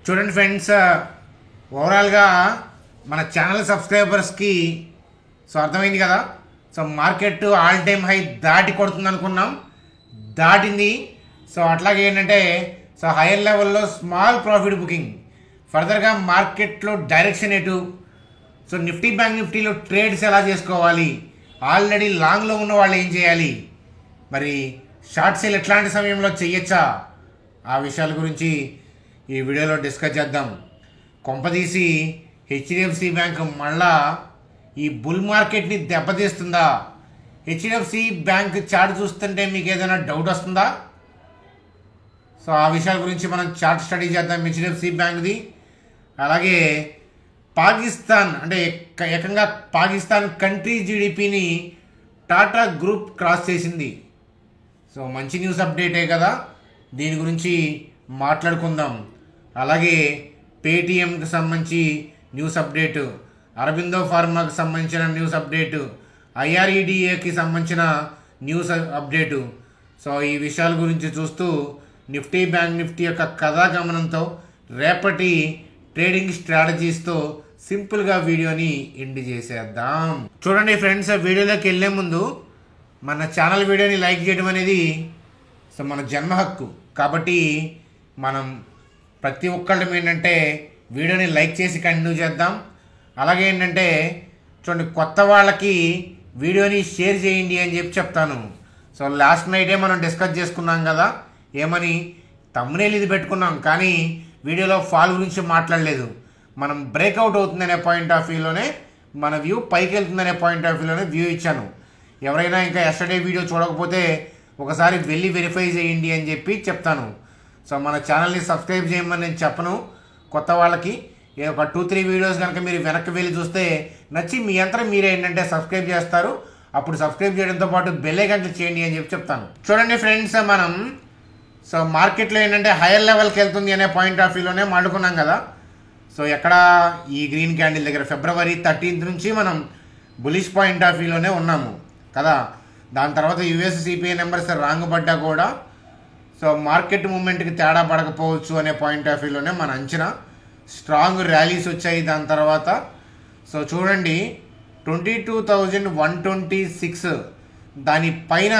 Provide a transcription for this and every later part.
చూడండి ఫ్రెండ్స్, ఓవరాల్గా మన ఛానల్ సబ్స్క్రైబర్స్కి అర్థమైంది కదా. మార్కెట్ ఆల్ టైమ్ హై దాటి కొడుతుంది అనుకున్నాం, దాటింది. అట్లాగే ఏంటంటే హైయర్ లెవెల్లో స్మాల్ ప్రాఫిట్ బుకింగ్. ఫర్దర్గా మార్కెట్లో డైరెక్షన్ ఎటు, నిఫ్టీ బ్యాంక్ నిఫ్టీలో ట్రేడ్స్ ఎలా చేసుకోవాలి, ఆల్రెడీ లాంగ్లో ఉన్న వాళ్ళు ఏం చేయాలి, మరి షార్ట్ సేల్ ఎట్లాంటి సమయంలో చేయొచ్చా, ఆ విషయాల గురించి ఈ వీడియోలో డిస్కస్ చేద్దాం. కొంపదీసి హెచ్డిఎఫ్సి బ్యాంక్ మళ్ళా ఈ బుల్ మార్కెట్ని దెబ్బతీస్తుందా? హెచ్డిఎఫ్సి బ్యాంక్ చార్ట్ చూస్తుంటే మీకు ఏదైనా డౌట్ వస్తుందా? ఆ విషయాల గురించి మనం చార్ట్ స్టడీ చేద్దాం హెచ్డిఎఫ్సి బ్యాంక్ది. అలాగే పాకిస్తాన్ అంటే ఏకంగా పాకిస్తాన్ కంట్రీ జీడిపిని టాటా గ్రూప్ క్రాస్ చేసింది. మంచి న్యూస్ అప్డేటే కదా, దీని గురించి మాట్లాడుకుందాం. అలాగే పేటిఎంకి సంబంధించి న్యూస్ అప్డేటు, అరబిందో ఫార్మాకి సంబంధించిన న్యూస్ అప్డేటు, ఐఆర్ఈడిఏకి సంబంధించిన న్యూస్ అప్డేటు. ఈ విషయాల గురించి చూస్తూ నిఫ్టీ బ్యాంక్ నిఫ్టీ యొక్క కథాగమనంతో రేపటి ట్రేడింగ్ స్ట్రాటజీస్తో సింపుల్గా వీడియోని ఎండ్ చేసేద్దాం. చూడండి ఫ్రెండ్స్, వీడియోలోకి వెళ్ళే ముందు మన ఛానల్ వీడియోని లైక్ చేయడం అనేది మన జన్మ హక్కు. కాబట్టి మనం ప్రతి ఒక్కళ్ళం ఏంటంటే వీడియోని లైక్ చేసి కంటిన్యూ చేద్దాం. అలాగే ఏంటంటే చూడండి, కొత్త వాళ్ళకి వీడియోని షేర్ చేయండి అని చెప్తాను. లాస్ట్ నైటే మనం డిస్కస్ చేసుకున్నాం కదా, ఏమని థంబ్నెయిల్ ఇది పెట్టుకున్నాం, కానీ వీడియోలో ఫాల్ గురించి మాట్లాడలేదు. మనం బ్రేక్అవుట్ అవుతుందనే పాయింట్ ఆఫ్ వ్యూలోనే, మన వ్యూ పైకి వెళ్తుందనే పాయింట్ ఆఫ్ వ్యూలోనే వ్యూ ఇచ్చాను. ఎవరైనా ఇంకా ఎస్టర్డే వీడియో చూడకపోతే ఒకసారి వెళ్ళి వెరిఫై చేయండి అని చెప్తాను. మన ఛానల్ని సబ్స్క్రైబ్ చేయమని నేను చెప్పను. కొత్త వాళ్ళకి ఒక 2-3 వీడియోస్ కనుక మీరు వెనక్కి వెళ్ళి చూస్తే నచ్చి మీ అంతా మీరే ఏంటంటే సబ్స్క్రైబ్ చేస్తారు. అప్పుడు సబ్స్క్రైబ్ చేయడంతో పాటు బెల్ ఐకాన్ క్లిక్ చేయండి అని చెప్తాను. చూడండి ఫ్రెండ్స్, మనం మార్కెట్లో ఏంటంటే హైయర్ లెవెల్కి వెళ్తుంది అనే పాయింట్ ఆఫ్ వ్యూలోనే మాట్లాడుకున్నాం కదా. ఎక్కడ ఈ గ్రీన్ క్యాండిల్ దగ్గర February 13th నుంచి మనం బులిష్ పాయింట్ ఆఫ్ వ్యూలోనే ఉన్నాము కదా. దాని తర్వాత యుఎస్ సిపిఐ నెంబర్స్ రాంగ్ పడ్డా కూడా మార్కెట్ మూమెంట్కి తేడా పడకపోవచ్చు అనే పాయింట్ ఆఫ్ వ్యూలోనే మన అంచనా. స్ట్రాంగ్ ర్యాలీస్ వచ్చాయి దాని తర్వాత. చూడండి, 22,126 దానిపైన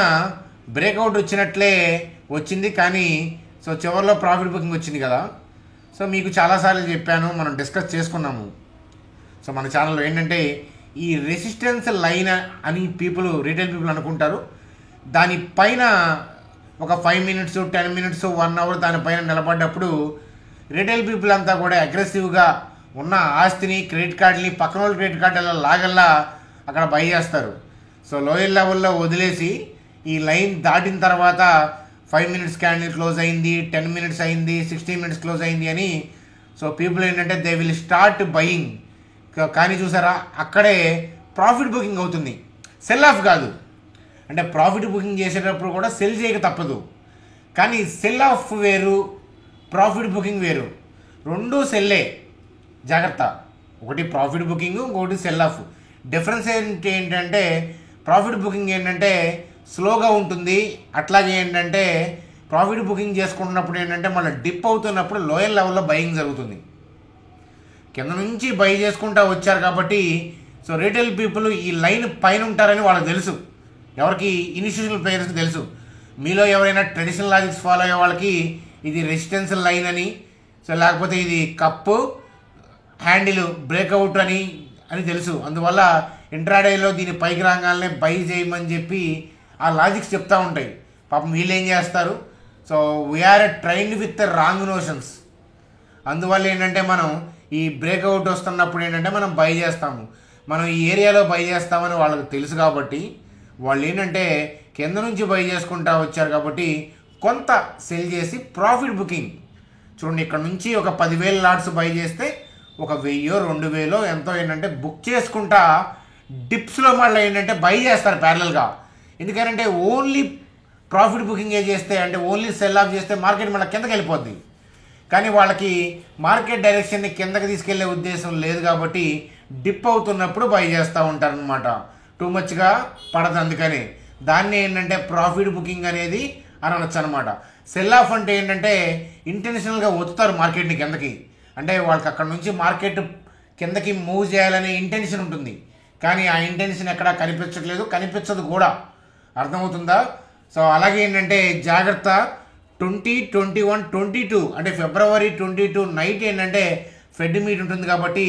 బ్రేక్అవుట్ వచ్చినట్లే వచ్చింది, కానీ చివరిలో ప్రాఫిట్ బుకింగ్ వచ్చింది కదా. మీకు చాలాసార్లు చెప్పాను, మనం డిస్కస్ చేసుకున్నాము. మన ఛానల్లో ఏంటంటే ఈ రెసిస్టెన్స్ లైన్ అని రీటైల్ పీపుల్ అనుకుంటారు. దానిపైన ఒక 5 minutes 10 minutes 1 hour దానిపైన నిలబడ్డప్పుడు రీటైల్ పీపుల్ అంతా కూడా అగ్రెసివ్గా ఉన్న ఆస్తిని, క్రెడిట్ కార్డుని, పక్కన వాళ్ళ క్రెడిట్ కార్డు లాగల్లా అక్కడ బై చేస్తారు. లోయర్ లెవెల్లో వదిలేసి ఈ లైన్ దాటిన తర్వాత 5 minutes క్యాండిల్ క్లోజ్ అయింది, 10 minutes అయింది, 60 minutes క్లోజ్ అయింది అని పీపుల్ ఏంటంటే దే విల్ స్టార్ట్ బయింగ్. కానీ చూసారా, అక్కడే ప్రాఫిట్ బుకింగ్ అవుతుంది, సెల్ ఆఫ్ కాదు. అంటే ప్రాఫిట్ బుకింగ్ చేసేటప్పుడు కూడా సెల్ చేయక తప్పదు, కానీ సెల్ ఆఫ్ వేరు, ప్రాఫిట్ బుకింగ్ వేరు. రెండు సెల్లే, జాగ్రత్త. ఒకటి ప్రాఫిట్ బుకింగ్, ఇంకొకటి సెల్ ఆఫ్. డిఫరెన్స్ ఏంటంటే ప్రాఫిట్ బుకింగ్ ఏంటంటే స్లోగా ఉంటుంది. అట్లాగే ఏంటంటే ప్రాఫిట్ బుకింగ్ చేసుకుంటున్నప్పుడు ఏంటంటే మళ్ళీ డిప్ అవుతున్నప్పుడు లోయర్ లెవెల్లో బయింగ్ జరుగుతుంది. కింద నుంచి బై చేసుకుంటూ వచ్చారు కాబట్టి రీటైల్ పీపుల్ ఈ లైన్ పైన ఉంటారని వాళ్ళకి తెలుసు. ఎవరికి? ఇన్స్టిట్యూషనల్ ప్లేయర్స్కి తెలుసు. మీలో ఎవరైనా ట్రెడిషనల్ లాజిక్స్ ఫాలో అయ్యే వాళ్ళకి ఇది రెసిస్టెన్స్ లైన్ అని, లేకపోతే ఇది కప్పు హ్యాండిల్ బ్రేక్అవుట్ అని తెలుసు. అందువల్ల ఇంట్రాడేలో దీని పైకి రాగానే బై చేయమని చెప్పి ఆ లాజిక్స్ చెప్తూ ఉంటాయి. పాపం వీళ్ళు ఏం చేస్తారు, we are trained with wrong notions. అందువల్ల ఏంటంటే మనం ఈ బ్రేక్అవుట్ వస్తున్నప్పుడు ఏంటంటే మనం బై చేస్తాము, మనం ఈ ఏరియాలో బై చేస్తామని వాళ్ళకి తెలుసు. కాబట్టి వాళ్ళు ఏంటంటే కింద నుంచి బై చేసుకుంటూ వచ్చారు కాబట్టి కొంత సెల్ చేసి ప్రాఫిట్ బుకింగ్. చూడండి, ఇక్కడ నుంచి ఒక 10,000 లాట్స్ బై చేస్తే ఒక 1,000 2,000 ఎంతో ఏంటంటే బుక్ చేసుకుంటా డిప్స్లో మళ్ళీ ఏంటంటే బై చేస్తారు ప్యారలల్గా. ఎందుకంటే ఓన్లీ ప్రాఫిట్ బుకింగ్ చేస్తే, అంటే ఓన్లీ సెల్ ఆఫ్ చేస్తే మార్కెట్ మళ్ళీ కిందకి వెళ్ళిపోద్ది. కానీ వాళ్ళకి మార్కెట్ డైరెక్షన్ని కిందకి తీసుకెళ్లే ఉద్దేశం లేదు కాబట్టి డిప్ అవుతున్నప్పుడు బై చేస్తూ ఉంటారనమాట. టూ మచ్గా పడదు, అందుకని దాన్ని ఏంటంటే ప్రాఫిట్ బుకింగ్ అనేది అని అనొచ్చు అనమాట. సెల్ ఆఫ్ అంటే ఏంటంటే ఇంటెన్షనల్గా ఒత్తుతారు మార్కెట్ని కిందకి. అంటే వాళ్ళకి అక్కడ నుంచి మార్కెట్ కిందకి మూవ్ చేయాలనే ఇంటెన్షన్ ఉంటుంది, కానీ ఆ ఇంటెన్షన్ ఎక్కడా కనిపించట్లేదు, కనిపించదు కూడా. అర్థమవుతుందా? సో అలాగే ఏంటంటే జాగ్రత్త, 20, 21, 22 అంటే ఫిబ్రవరి 22 నైట్ ఏంటంటే ఫెడ్ మీట్ ఉంటుంది కాబట్టి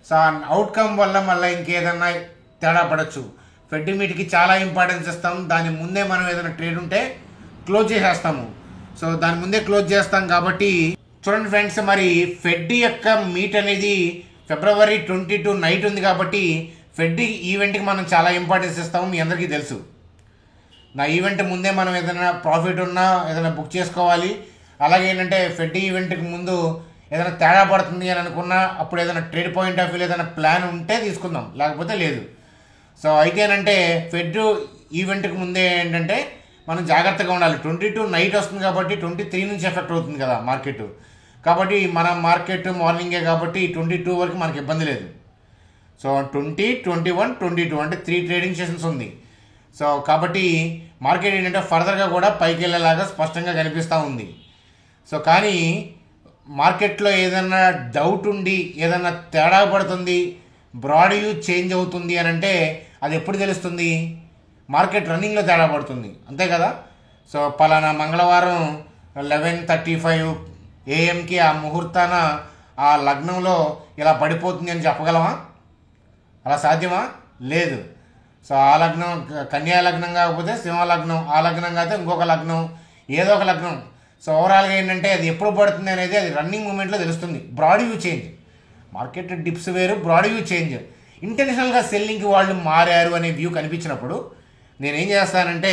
సో అవుట్కమ్ వల్ల మళ్ళీ ఇంకేదన్నా తేడా పడవచ్చు. ఫెడ్ మీట్కి చాలా ఇంపార్టెన్స్ ఇస్తాం, దాని ముందే మనం ఏదైనా ట్రేడ్ ఉంటే క్లోజ్ చేసేస్తాము. సో దాని ముందే క్లోజ్ చేస్తాం కాబట్టి చూడండి ఫ్రెండ్స్, మరి ఫెడ్ యొక్క మీట్ అనేది ఫిబ్రవరి 22 నైట్ ఉంది కాబట్టి ఫెడ్ ఈవెంట్కి మనం చాలా ఇంపార్టెన్స్ ఇస్తాము, మీ అందరికీ తెలుసు. నా ఈవెంట్ ముందే మనం ఏదైనా ప్రాఫిట్ ఉన్నా ఏదైనా బుక్ చేసుకోవాలి. అలాగే ఏంటంటే ఫెడ్ ఈవెంట్కి ముందు ఏదైనా తేడా పడుతుంది అని అనుకున్నా అప్పుడు ఏదైనా ట్రేడ్ పాయింట్ ఆఫ్ వ్యూ ఏదైనా ప్లాన్ ఉంటే తీసుకుందాం, లేకపోతే లేదు. సో అయితే ఏంటంటే ఫెడ్ ఈవెంట్కి ముందే ఏంటంటే మనం జాగ్రత్తగా ఉండాలి. 22 నైట్ వస్తుంది కాబట్టి 23 నుంచి ఎఫెక్ట్ అవుతుంది కదా మార్కెట్. కాబట్టి మన మార్కెట్ మార్నింగే కాబట్టి 22 వరకు మనకి ఇబ్బంది లేదు. సో 20, 21, 22 అంటే 3 ట్రేడింగ్ సెషన్స్ ఉంది. సో కాబట్టి మార్కెట్ ఏంటంటే ఫర్దర్గా కూడా పైకి వెళ్ళేలాగా స్పష్టంగా కనిపిస్తూ ఉంది. సో కానీ మార్కెట్లో ఏదైనా డౌట్ ఉండి ఏదైనా తేడా పడుతుంది, బ్రాడ్ వ్యూ చేంజ్ అవుతుంది అని అంటే అది ఎప్పుడు తెలుస్తుంది? మార్కెట్ రన్నింగ్లో తేడా పడుతుంది, అంతే కదా. సో పలానా మంగళవారం 11:35 AM ఆ ముహూర్తాన ఆ లగ్నంలో ఇలా పడిపోతుంది అని చెప్పగలమా? అలా సాధ్యమా? లేదు. సో ఆ లగ్నం కన్యా లగ్నం కాకపోతే సింహ లగ్నం, ఆ లగ్నం కాకపోతే ఇంకొక లగ్నం, ఏదో ఒక లగ్నం. సో ఓవరాల్గా ఏంటంటే అది ఎప్పుడు పడుతుంది అనేది అది రన్నింగ్ మూమెంట్లో తెలుస్తుంది. Broad view change, market dips వేరు, బ్రాడ్ వ్యూ చేంజ్. ఇంటెన్షనల్గా సెల్లింగ్కి వాళ్ళు మారారు అనే వ్యూ కనిపించినప్పుడు నేనేం చేస్తానంటే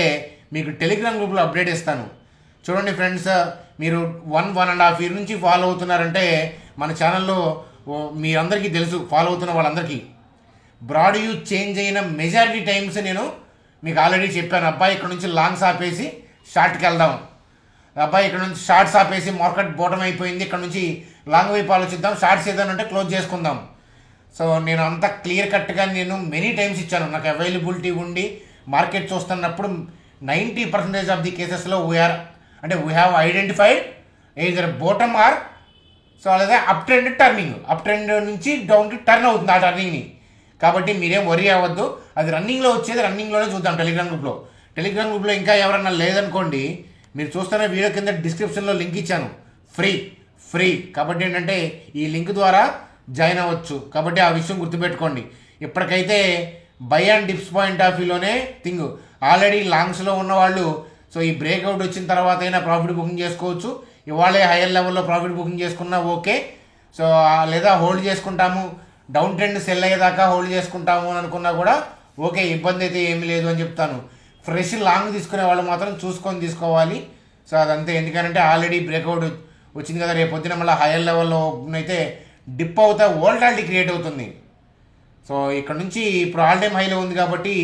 మీకు టెలిగ్రామ్ గ్రూప్లో అప్డేట్ ఇస్తాను. చూడండి ఫ్రెండ్స్, మీరు 1.5 year నుంచి ఫాలో అవుతున్నారంటే మన ఛానల్లో మీరందరికీ తెలుసు, ఫాలో అవుతున్న వాళ్ళందరికీ బ్రాడ్ వ్యూ చేంజ్ అయిన మెజారిటీ టైమ్స్ నేను మీకు ఆల్రెడీ చెప్పాను. అబ్బాయి ఇక్కడ నుంచి లాంగ్స్ ఆపేసి షార్ట్కి వెళ్దాం, అబ్బాయి ఇక్కడ నుంచి షార్ట్స్ ఆపేసి మార్కెట్ బోటం అయిపోయింది, ఇక్కడ నుంచి లాంగ్ వైపు ఆలోచిద్దాం, షార్ట్స్ ఏదైనా క్లోజ్ చేసుకుందాం. సో నేను అంత క్లియర్ కట్గా నేను మెనీ టైమ్స్ ఇచ్చాను. నాకు అవైలబిలిటీ ఉండి మార్కెట్ చూస్తున్నప్పుడు 90% ఆఫ్ ది కేసెస్లో we have identified either bottom or so లేదా up trend turning, up trend నుంచి డౌన్కి టర్న్ అవుతుంది ఆ టర్నింగ్ని. కాబట్టి మీరేం వరీ అవ్వద్దు, అది రన్నింగ్లో వచ్చేది రన్నింగ్లోనే చూద్దాం. టెలిగ్రామ్ గ్రూప్లో ఇంకా ఎవరన్నా లేదనుకోండి, మీరు చూస్తున్న వీడియో కింద డిస్క్రిప్షన్లో లింక్ ఇచ్చాను, ఫ్రీ. కాబట్టి ఏంటంటే ఈ లింక్ ద్వారా జాయిన్ అవ్వచ్చు. కాబట్టి ఆ విషయం గుర్తుపెట్టుకోండి. ఇప్పటికైతే buy and dips point of వ్యూలోనే థింగ్. ఆల్రెడీ లాంగ్స్లో ఉన్నవాళ్ళు సో ఈ బ్రేక్అవుట్ వచ్చిన తర్వాత అయినా ప్రాఫిట్ బుకింగ్ చేసుకోవచ్చు. ఇవాళే హైయర్ లెవెల్లో ప్రాఫిట్ బుకింగ్ చేసుకున్నా ఓకే. సో లేదా హోల్డ్ చేసుకుంటాము, డౌన్ ట్రెండ్ సెల్ అయ్యేదాకా హోల్డ్ చేసుకుంటాము అని అనుకున్నా కూడా ఓకే, ఇబ్బంది అయితే ఏమీ లేదు అని చెప్తాను. ఫ్రెష్ లాంగ్ తీసుకునే వాళ్ళు మాత్రం చూసుకొని తీసుకోవాలి. సో అదంతే, ఎందుకంటే ఆల్రెడీ బ్రేక్అవుట్ వచ్చింది కదా, రేపు పొద్దున మళ్ళీ హైయర్ లెవెల్లో అయితే డిప్ అవుతా వోల్టాలిటీ క్రియేట్ అవుతుంది. సో ఇక్కడ నుంచి ఇప్పుడు ఆల్ టైమ్ హైలో ఉంది కాబట్టి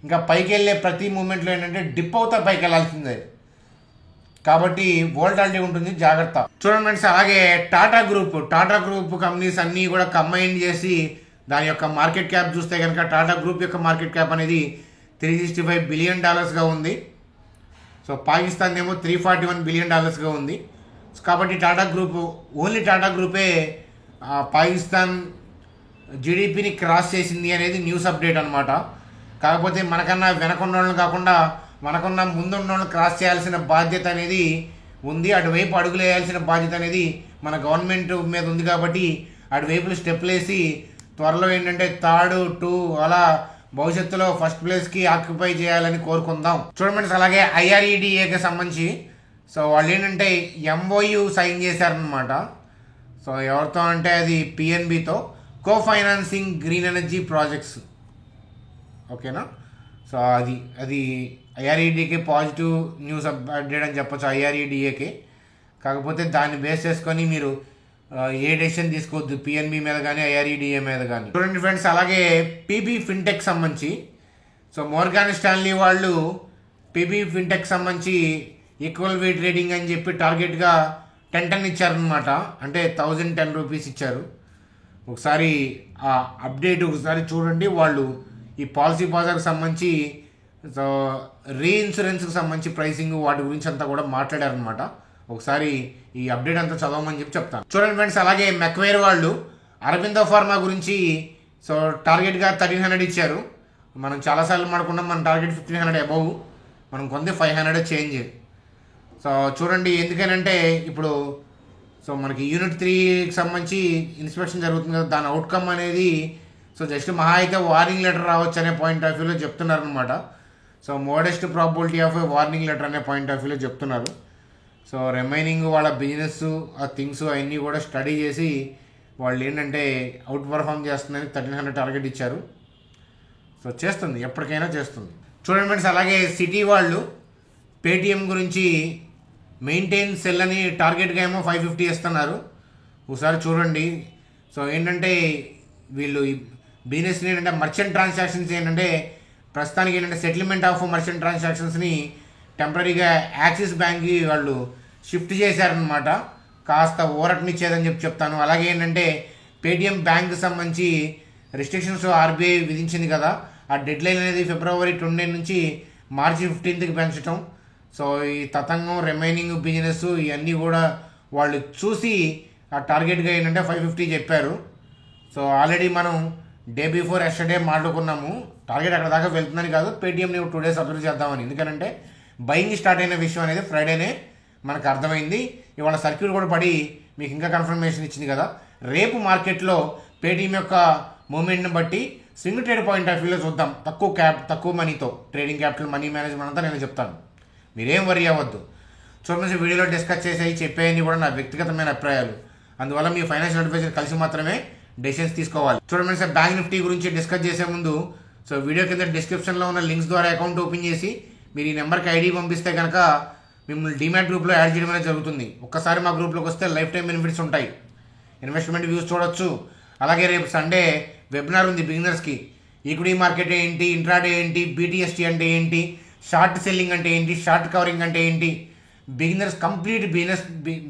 ఇంకా పైకి వెళ్ళే ప్రతి మూమెంట్లో ఏంటంటే డిప్ అవుతా పైకి వెళ్ళాల్సిందే, కాబట్టి వోల్టాలిటీ ఉంటుంది, జాగ్రత్త. చూడండి ఫ్రెండ్స్, అలాగే టాటా గ్రూప్ కంపెనీస్ అన్నీ కూడా కంబైన్ చేసి దాని యొక్క మార్కెట్ క్యాప్ చూస్తే కనుక టాటా గ్రూప్ యొక్క మార్కెట్ క్యాప్ అనేది $365 billion ఉంది. సో పాకిస్తాన్ ఏమో $341 billion ఉంది. కాబట్టి ఓన్లీ టాటా గ్రూపే పాకిస్తాన్ జీడిపిని క్రాస్ చేసింది అనేది న్యూస్ అప్డేట్ అనమాట. కాకపోతే మనకన్నా వెనకున్న వాళ్ళని కాకుండా మనకున్న ముందున్న వాళ్ళని క్రాస్ చేయాల్సిన బాధ్యత అనేది ఉంది, అటువైపు అడుగులు వేయాల్సిన బాధ్యత అనేది మన గవర్నమెంట్ మీద ఉంది. కాబట్టి అటువైపులు స్టెప్లు వేసి త్వరలో ఏంటంటే 3rd, 2 అలా భవిష్యత్తులో ఫస్ట్ ప్లేస్కి ఆక్యుపై చేయాలని కోరుకుందాం. చూడండి, అలాగే IREDAకి సంబంధించి సో వాళ్ళు ఏంటంటే MOU సైన్ చేశారనమాట. సో ఎవరితో అంటే అది PNBతో కో-ఫైనాన్సింగ్ గ్రీన్ ఎనర్జీ ప్రాజెక్ట్స్, ఓకేనా. సో అది IREDAకి పాజిటివ్ న్యూస్ అప్డేట్ అని చెప్పొచ్చు, IREDAకి. కాకపోతే దాన్ని బేస్ చేసుకొని మీరు ఏ డెసిషన్ తీసుకోవద్దు PNB మీద కానీ IREDA మీద కానీ. చూడండి ఫ్రెండ్స్, అలాగే PB ఫిన్టెక్ సంబంధించి సో మోర్గాన్ స్టాన్లీ వాళ్ళు PB ఫిన్టెక్ సంబంధించి ఈక్వల్ వే ట్రేడింగ్ అని చెప్పి టార్గెట్గా 10 ఇచ్చారనమాట. అంటే 1010 రూపీస్ ఇచ్చారు. ఒకసారి ఆ అప్డేట్ ఒకసారి చూడండి. వాళ్ళు ఈ పాలసీ బజార్కి సంబంధించి సో రీఇన్సూరెన్స్కి సంబంధించి ప్రైసింగ్ వాటి గురించి అంతా కూడా మాట్లాడారనమాట. ఒకసారి ఈ అప్డేట్ అంతా చదవమని చెప్తాను. చూడండి ఫ్రెండ్స్, అలాగే మెక్వేర్ వాళ్ళు అరబిందో ఫార్మా గురించి సో టార్గెట్గా 1300 ఇచ్చారు. మనం చాలాసార్లు మాడుకున్నాం, మన టార్గెట్ 1500 అబౌవ్, మనం కొంది 500 చేంజ్. సో చూడండి, ఎందుకనంటే ఇప్పుడు సో మనకి యూనిట్ 3కి సంబంధించి ఇన్స్పెక్షన్ జరుగుతుంది కదా, దాని అవుట్కమ్ అనేది సో జస్ట్ మహా అయితే వార్నింగ్ లెటర్ రావచ్చు అనే పాయింట్ ఆఫ్ వ్యూలో చెప్తున్నారు అనమాట. So modest probability of warning letter అనే పాయింట్ ఆఫ్ వ్యూలో చెప్తున్నారు. సో రిమైనింగ్ వాళ్ళ బిజినెస్ ఆ థింగ్స్ అవన్నీ కూడా స్టడీ చేసి వాళ్ళు ఏంటంటే అవుట్ పర్ఫామ్ చేస్తుందని 1300 టార్గెట్ ఇచ్చారు. సో చేస్తుంది, ఎప్పటికైనా చేస్తుంది. చూడండి ఫ్రెండ్స్, అలాగే సిటీ వాళ్ళు పేటిఎం గురించి మెయింటైన్ సెల్ అని టార్గెట్గా ఏమో 550 ఇస్తున్నారు. ఒకసారి చూడండి. సో ఏంటంటే వీళ్ళు బిజినెస్ ఏంటంటే మర్చెంట్ ట్రాన్సాక్షన్స్ ఏంటంటే ప్రస్తుతానికి ఏంటంటే సెటిల్మెంట్ ఆఫ్ మర్చెంట్ ట్రాన్సాక్షన్స్ని టెంపరీగా యాక్సిస్ బ్యాంక్కి వాళ్ళు షిఫ్ట్ చేశారనమాట. కాస్త ఊరటనిచ్చేదని చెప్తాను. అలాగే ఏంటంటే పేటిఎం బ్యాంక్కి సంబంధించి రిస్ట్రిక్షన్స్ ఆర్బీఐ విధించింది కదా, ఆ డెడ్ లైన్ అనేది ఫిబ్రవరి 29 నుంచి మార్చి 15కి పెంచడం. సో ఈ తతంగం రిమైనింగ్ బిజినెస్ ఇవన్నీ కూడా వాళ్ళు చూసి ఆ టార్గెట్గా ఏంటంటే 550 చెప్పారు. సో ఆల్రెడీ మనం డే బిఫోర్ ఎస్టర్డే మాట్లాడుకున్నాము, టార్గెట్ అక్కడ దాకా వెళ్తుందని కాదు, పేటిఎంని 2 days అబ్జర్వ్ చేద్దామని. ఎందుకంటే బయింగ్ స్టార్ట్ అయిన విషయం అనేది ఫ్రైడేనే మనకు అర్థమైంది. ఇవాళ సర్క్యూట్ కూడా పడి మీకు ఇంకా కన్ఫర్మేషన్ ఇచ్చింది కదా. రేపు మార్కెట్లో పేటిఎం యొక్క మూమెంట్ని బట్టి స్వింగ్ ట్రేడ్ పాయింట్ ఆఫ్ వ్యూలో చూద్దాం. తక్కువ మనీతో ట్రేడింగ్ క్యాపిటల్ మనీ మేనేజ్మెంట్ అంతా నేను చెప్తాను, మీరేం వరి అవ్వద్దు. చూడండి, వీడియోలో డిస్కస్ చేసేవి చెప్పేవి కూడా నా వ్యక్తిగతమైన అభిప్రాయాలు, అందువల్ల మీ ఫైనాన్షియల్ అడ్వైజర్ కలిసి మాత్రమే డెసిషన్స్ తీసుకోవాలి. చూడండి సార్, బ్యాంక్ నిఫ్టీ గురించి డిస్కస్ చేసే ముందు సో వీడియో కింద డిస్క్రిప్షన్లో ఉన్న లింక్స్ ద్వారా అకౌంట్ ఓపెన్ చేసి మీరు ఈ నెంబర్కి ఐడి పంపిస్తే కనుక మిమ్మల్ని డిమాట్ గ్రూప్లో యాడ్ చేయడం అనేది జరుగుతుంది. ఒక్కసారి మా గ్రూప్లోకి వస్తే లైఫ్ టైం బెనిఫిట్స్ ఉంటాయి, ఇన్వెస్ట్మెంట్ వ్యూస్ చూడొచ్చు. అలాగే రేపు సండే వెబినార్ ఉంది బిగినర్స్కి. ఈక్విటీ మార్కెట్ ఏంటి, ఇంట్రాడే ఏంటి, బీటీఎస్టీ అంటే ఏంటి, షార్ట్ సెల్లింగ్ అంటే ఏంటి, షార్ట్ కవరింగ్ అంటే ఏంటి, beginners complete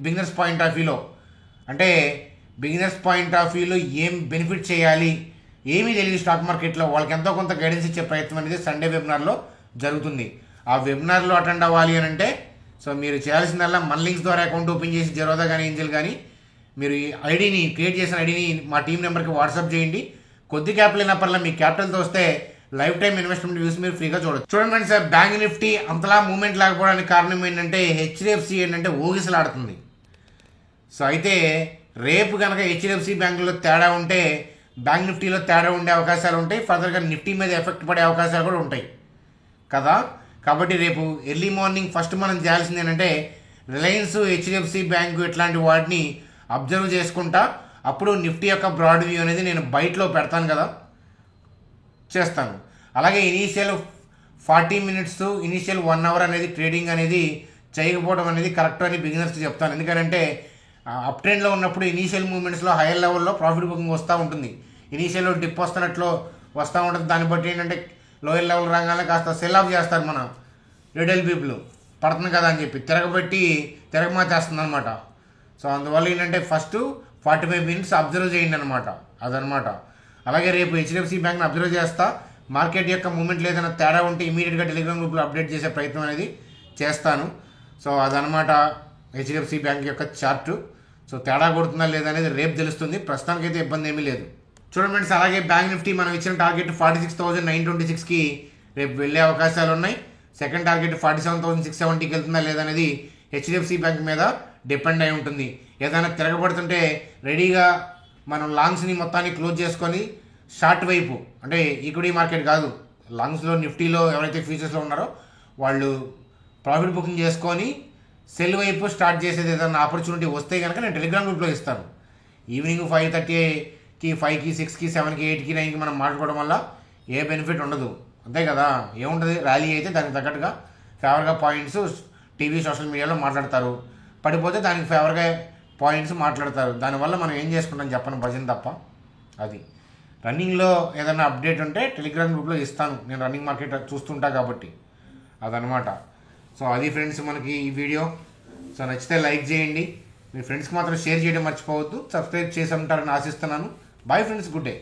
beginners point of వ్యూలో అంటే బిగినర్స్ పాయింట్ ఆఫ్ వ్యూలో ఏం బెనిఫిట్ చేయాలి, ఏమీ తెలియదు స్టాక్ మార్కెట్లో, వాళ్ళకి ఎంతో కొంత గైడెన్స్ ఇచ్చే ప్రయత్నం అనేది సండే వెబినార్లో జరుగుతుంది. ఆ వెబినార్లో అటెండ్ అవ్వాలి అని అంటే సో మీరు చేయాల్సిందల్లా మన లింక్స్ ద్వారా అకౌంట్ ఓపెన్ చేసి జెరోదా కానీ ఏంజల్ కానీ మీరు ఈ ఐడిని క్రియేట్ చేసిన ఐడిని మా టీం నెంబర్కి వాట్సాప్ చేయండి. కొద్ది క్యాపిటల్ అయినప్పటిలా మీ క్యాపిటల్తో వస్తే లైఫ్ టైం ఇన్వెస్ట్మెంట్ వ్యూస్ మీరు ఫ్రీగా చూడొచ్చు. చూడండి సార్, బ్యాంక్ నిఫ్టీ అంతలా మూవ్మెంట్ లేకపోవడానికి కారణం ఏంటంటే హెచ్డిఎఫ్సి ఏంటంటే ఊగిసలాడుతుంది. సో అయితే రేపు కనుక హెచ్డిఎఫ్సి బ్యాంకులో తేడా ఉంటే బ్యాంక్ నిఫ్టీలో తేడా ఉండే అవకాశాలు ఉంటాయి, ఫర్దర్గా నిఫ్టీ మీద ఎఫెక్ట్ పడే అవకాశాలు కూడా ఉంటాయి కదా. కాబట్టి రేపు ఎర్లీ మార్నింగ్ ఫస్ట్ మనం చేయాల్సింది ఏంటంటే రిలయన్స్, హెచ్డిఎఫ్సి బ్యాంకు ఇట్లాంటి వాటిని అబ్జర్వ్ చేసుకుంటా అప్పుడు నిఫ్టీ యొక్క బ్రాడ్ వ్యూ అనేది నేను బయటలో పెడతాను కదా, చేస్తాను. అలాగే ఇనీషియల్ 40 minutes ఇనీషియల్ 1 hour అనేది ట్రేడింగ్ అనేది చేయకపోవడం అనేది కరెక్ట్ అని బిగినర్స్కి చెప్తాను. ఎందుకంటే అప్ ట్రెండ్లో ఉన్నప్పుడు ఇనీషియల్ మూమెంట్స్లో హైయర్ లెవెల్లో ప్రాఫిట్ బుకింగ్ వస్తూ ఉంటుంది, ఇనీషియల్లో డిప్ వస్తున్నట్లు వస్తూ ఉంటుంది. దాన్ని బట్టి ఏంటంటే లోయర్ లెవెల్ రాగానే కాస్త సెల్ ఆఫ్ చేస్తారు మన రిటైల్ పీపుల్, పడుతుంది కదా అని చెప్పి తిరగమాతేస్తుంది అనమాట. సో అందువల్ల ఏంటంటే ఫస్ట్ 45 minutes అబ్జర్వ్ చేయండి అనమాట, అదనమాట. అలాగే రేపు హెచ్డిఎఫ్సి బ్యాంక్ని అబ్జర్వ్ చేస్తా, మార్కెట్ యొక్క మూమెంట్ లేదన్న తేడా ఉంటే ఇమీడియట్గా టెలిగ్రామ్ గ్రూప్లో అప్డేట్ చేసే ప్రయత్నం అనేది చేస్తాను. సో అదనమాట హెచ్డిఎఫ్సి బ్యాంక్ యొక్క చార్టు. సో తేడా కొడుతుందా లేదా అనేది రేపు తెలుస్తుంది, ప్రస్తుతానికైతే ఇబ్బంది ఏమీ లేదు. చూడండి ఫ్రెండ్స్, అలాగే బ్యాంక్ నిఫ్టీ మనం ఇచ్చిన టార్గెట్ 46,926కి రేపు వెళ్ళే అవకాశాలు ఉన్నాయి. సెకండ్ టార్గెట్ 47,670కి వెళ్తుందా లేదనేది హెచ్డిఎఫ్సి బ్యాంక్ మీద డిపెండ్ అయి ఉంటుంది. ఏదైనా తిరగబడుతుంటే రెడీగా మనం లాంగ్స్ని మొత్తాన్ని క్లోజ్ చేసుకొని షార్ట్ వైపు అంటే ఈక్విటీ మార్కెట్ కాదు, లాంగ్స్లో నిఫ్టీలో ఎవరైతే ఫ్యూచర్స్లో ఉన్నారో వాళ్ళు ప్రాఫిట్ బుకింగ్ చేసుకొని సెల్ వైపు స్టార్ట్ చేసేది ఏదైనా ఆపర్చునిటీ వస్తే కనుక నేను టెలిగ్రామ్ గ్రూప్లో ఇస్తాను. ఈవినింగ్ 5:30కి 5కి 6కి 7కి 8కి 9కి మనం మాట్లాడుకోవడం వల్ల ఏ బెనిఫిట్ ఉండదు, అంతే కదా. ఏముంటుంది, ర్యాలీ అయితే దానికి తగ్గట్టుగా ఫేవర్గా పాయింట్స్ టీవీ సోషల్ మీడియాలో మాట్లాడతారు, పడిపోతే దానికి ఫేవర్గా పాయింట్స్ మాట్లాడతారు. దానివల్ల మనం ఏం చేసుకుంటాం చెప్పను, భజన తప్ప. అది రన్నింగ్లో ఏదైనా అప్డేట్ ఉంటే టెలిగ్రామ్ గ్రూప్లో ఇస్తాను, నేను రన్నింగ్ మార్కెట్ చూస్తుంటా కాబట్టి, అదనమాట. సో అది ఫ్రెండ్స్ మనకి ఈ వీడియో. సో నచ్చితే లైక్ చేయండి, మీ ఫ్రెండ్స్కి మాత్రం షేర్ చేయడం మర్చిపోవద్దు, సబ్స్క్రైబ్ చేసి ఉంటారని ఆశిస్తున్నాను. Bye friends, good day.